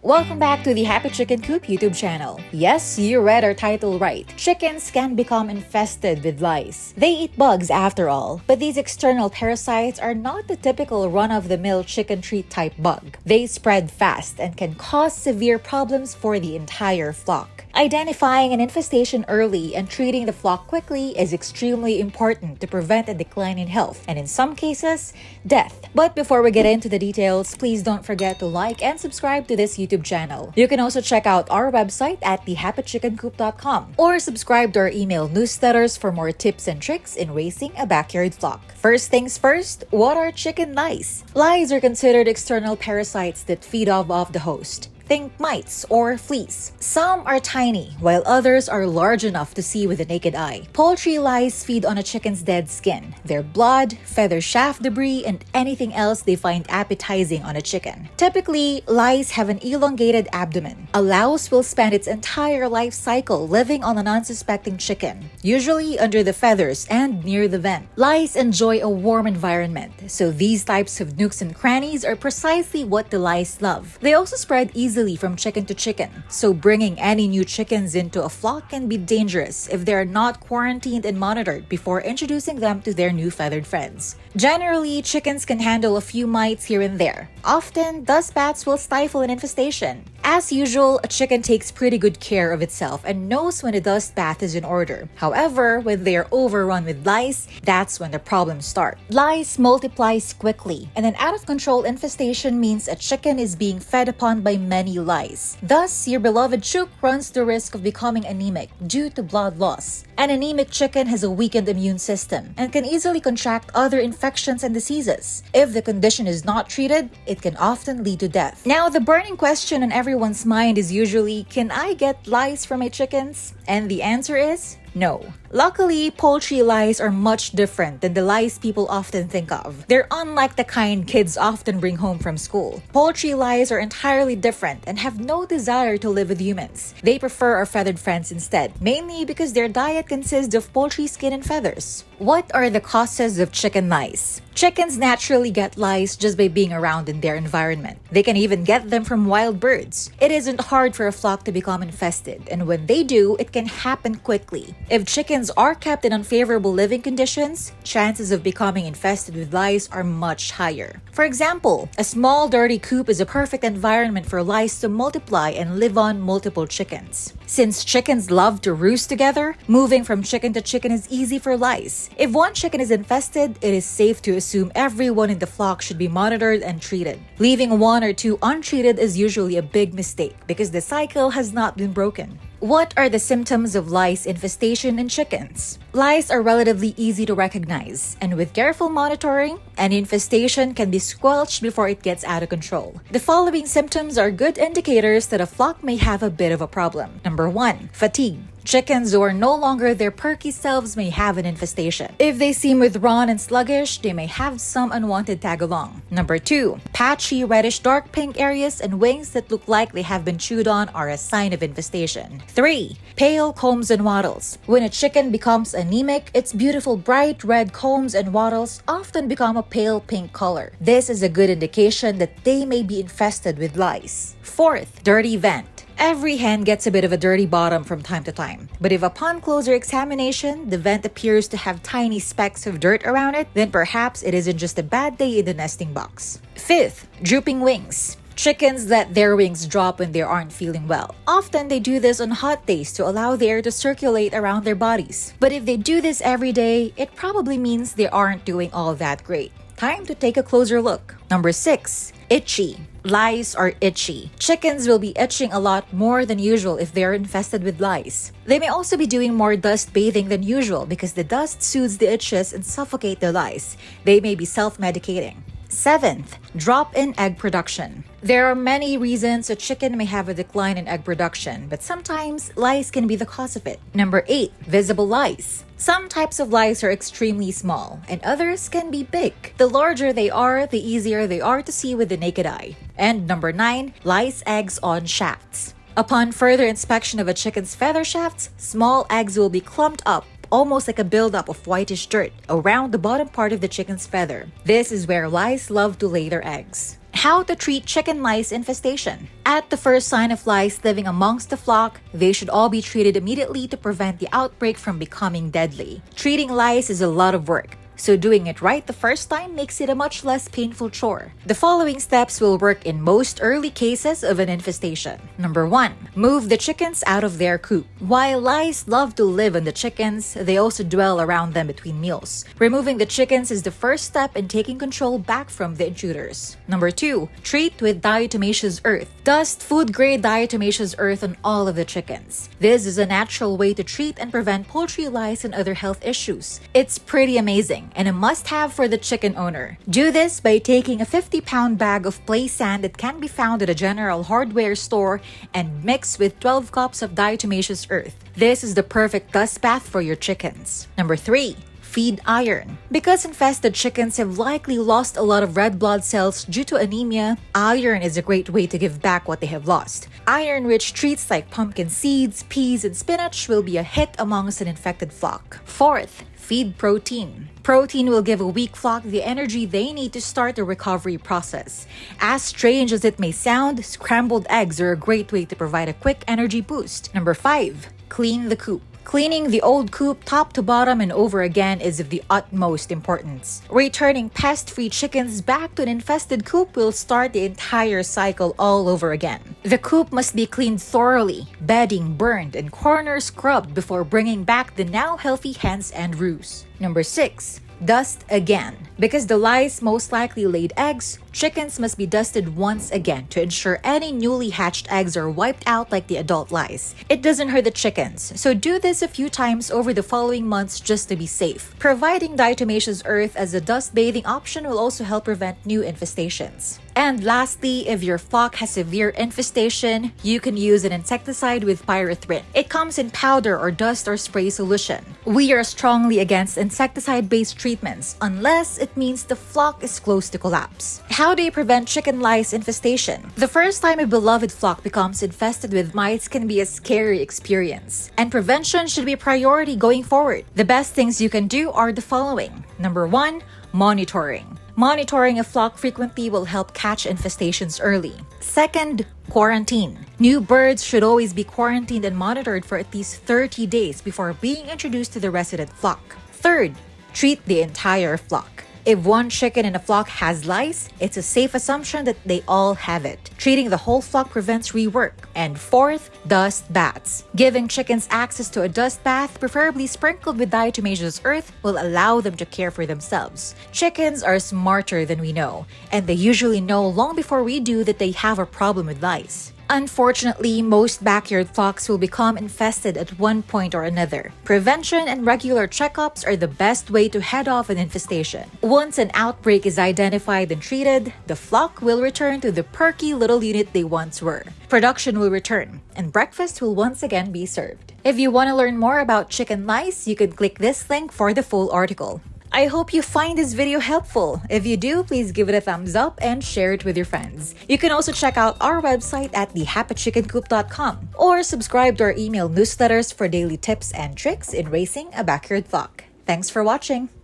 Welcome back to the Happy Chicken Coop YouTube channel. Yes, you read our title right. Chickens can become infested with lice. They eat bugs after all, but these external parasites are not the typical run-of-the-mill chicken treat type bug. They spread fast and can cause severe problems for the entire flock. Identifying an infestation early and treating the flock quickly is extremely important to prevent a decline in health and in some cases, death. But before we get into the details, please don't forget to like and subscribe to this YouTube channel. You can also check out our website at thehappychickencoop.com or subscribe to our email newsletters for more tips and tricks in raising a backyard flock. First things first, what are chicken lice? Lice are considered external parasites that feed off the host. Think mites or fleas. Some are tiny, while others are large enough to see with the naked eye. Poultry lice feed on a chicken's dead skin, their blood, feather shaft debris, and anything else they find appetizing on a chicken. Typically, lice have an elongated abdomen. A louse will spend its entire life cycle living on an unsuspecting chicken, usually under the feathers and near the vent. Lice enjoy a warm environment, so these types of nooks and crannies are precisely what the lice love. They also spread easily from chicken to chicken, so bringing any new chickens into a flock can be dangerous if they are not quarantined and monitored before introducing them to their new feathered friends. Generally, chickens can handle a few mites here and there. Often, dust bats will stifle an infestation. As usual, a chicken takes pretty good care of itself and knows when a dust bath is in order. However, when they are overrun with lice, that's when the problems start. Lice multiplies quickly, and an out-of-control infestation means a chicken is being fed upon by many lice. Thus, your beloved chook runs the risk of becoming anemic due to blood loss. An anemic chicken has a weakened immune system and can easily contract other infections and diseases. If the condition is not treated, it can often lead to death. Now, the burning question on everyone's mind is usually, can I get lice from my chickens? And the answer is no. Luckily, poultry lice are much different than the lice people often think of. They're unlike the kind kids often bring home from school. Poultry lice are entirely different and have no desire to live with humans. They prefer our feathered friends instead, mainly because their diet consists of poultry skin and feathers. What are the causes of chicken lice? Chickens naturally get lice just by being around in their environment. They can even get them from wild birds. It isn't hard for a flock to become infested, and when they do, it can happen quickly. If chickens are kept in unfavorable living conditions, chances of becoming infested with lice are much higher. For example, a small dirty coop is a perfect environment for lice to multiply and live on multiple chickens. Since chickens love to roost together, moving from chicken to chicken is easy for lice. If one chicken is infested, it is safe to assume everyone in the flock should be monitored and treated. Leaving one or two untreated is usually a big mistake because the cycle has not been broken. What are the symptoms of lice infestation in chickens? Lice are relatively easy to recognize, and with careful monitoring, an infestation can be squelched before it gets out of control. The following symptoms are good indicators that a flock may have a bit of a problem. Number 1. Fatigue. Chickens who are no longer their perky selves may have an infestation. If they seem withdrawn and sluggish, they may have some unwanted tag-along. Number 2. Patchy reddish dark pink areas and wings that look like they have been chewed on are a sign of infestation. 3. Pale combs and wattles. When a chicken becomes anemic, its beautiful bright red combs and wattles often become a pale pink color. This is a good indication that they may be infested with lice. 4th. Dirty vent. Every hen gets a bit of a dirty bottom from time to time, but if upon closer examination, the vent appears to have tiny specks of dirt around it, then perhaps it isn't just a bad day in the nesting box. 5th. Drooping wings. Chickens let their wings drop when they aren't feeling well. Often they do this on hot days to allow the air to circulate around their bodies. But if they do this every day, it probably means they aren't doing all that great. Time to take a closer look. Number 6. Itchy. Lice are itchy. Chickens will be itching a lot more than usual if they are infested with lice. They may also be doing more dust bathing than usual because the dust soothes the itches and suffocate the lice. They may be self-medicating. 7th. Drop in egg production. There are many reasons a chicken may have a decline in egg production, but sometimes lice can be the cause of it. Number 8. Visible lice. Some types of lice are extremely small, and others can be big. The larger they are, the easier they are to see with the naked eye. And number 9. Lice eggs on shafts. Upon further inspection of a chicken's feather shafts, small eggs will be clumped up, almost like a buildup of whitish dirt, around the bottom part of the chicken's feather. This is where lice love to lay their eggs. How to treat chicken lice infestation. At the first sign of lice living amongst the flock, they should all be treated immediately to prevent the outbreak from becoming deadly. Treating lice is a lot of work, so doing it right the first time makes it a much less painful chore. The following steps will work in most early cases of an infestation. Number 1. Move the chickens out of their coop. While lice love to live on the chickens, they also dwell around them between meals. Removing the chickens is the first step in taking control back from the intruders. Number 2. Treat with diatomaceous earth. Dust food-grade diatomaceous earth on all of the chickens. This is a natural way to treat and prevent poultry lice and other health issues. It's pretty amazing and a must-have for the chicken owner. Do this by taking a 50-pound bag of play sand that can be found at a general hardware store and mix with 12 cups of diatomaceous earth. This is the perfect dust bath for your chickens. Number 3. Feed iron. Because infested chickens have likely lost a lot of red blood cells due to anemia, iron is a great way to give back what they have lost. Iron-rich treats like pumpkin seeds, peas, and spinach will be a hit amongst an infected flock. 4th, feed protein. Protein will give a weak flock the energy they need to start the recovery process. As strange as it may sound, scrambled eggs are a great way to provide a quick energy boost. Number 5, clean the coop. Cleaning the old coop top to bottom and over again is of the utmost importance. Returning pest-free chickens back to an infested coop will start the entire cycle all over again. The coop must be cleaned thoroughly, bedding burned, and corners scrubbed before bringing back the now healthy hens and roos. Number 6. Dust again. Because the lice most likely laid eggs, chickens must be dusted once again to ensure any newly hatched eggs are wiped out like the adult lice. It doesn't hurt the chickens, so do this a few times over the following months just to be safe. Providing diatomaceous earth as a dust bathing option will also help prevent new infestations. And lastly, if your flock has severe infestation, you can use an insecticide with pyrethrin. It comes in powder or dust or spray solution. We are strongly against insecticide-based treatments unless it means the flock is close to collapse. How do you prevent chicken lice infestation? The first time a beloved flock becomes infested with mites can be a scary experience, and prevention should be a priority going forward. The best things you can do are the following. Number 1, monitoring. Monitoring a flock frequently will help catch infestations early. Second, quarantine. New birds should always be quarantined and monitored for at least 30 days before being introduced to the resident flock. Third, treat the entire flock. If one chicken in a flock has lice, it's a safe assumption that they all have it. Treating the whole flock prevents rework. And fourth, dust baths. Giving chickens access to a dust bath, preferably sprinkled with diatomaceous earth, will allow them to care for themselves. Chickens are smarter than we know, and they usually know long before we do that they have a problem with lice. Unfortunately, most backyard flocks will become infested at one point or another. Prevention and regular checkups are the best way to head off an infestation. Once an outbreak is identified and treated, the flock will return to the perky little unit they once were. Production will return, and breakfast will once again be served. If you want to learn more about chicken lice, you can click this link for the full article. I hope you find this video helpful. If you do, please give it a thumbs up and share it with your friends. You can also check out our website at thehappychickencoop.com or subscribe to our email newsletters for daily tips and tricks in raising a backyard flock. Thanks for watching.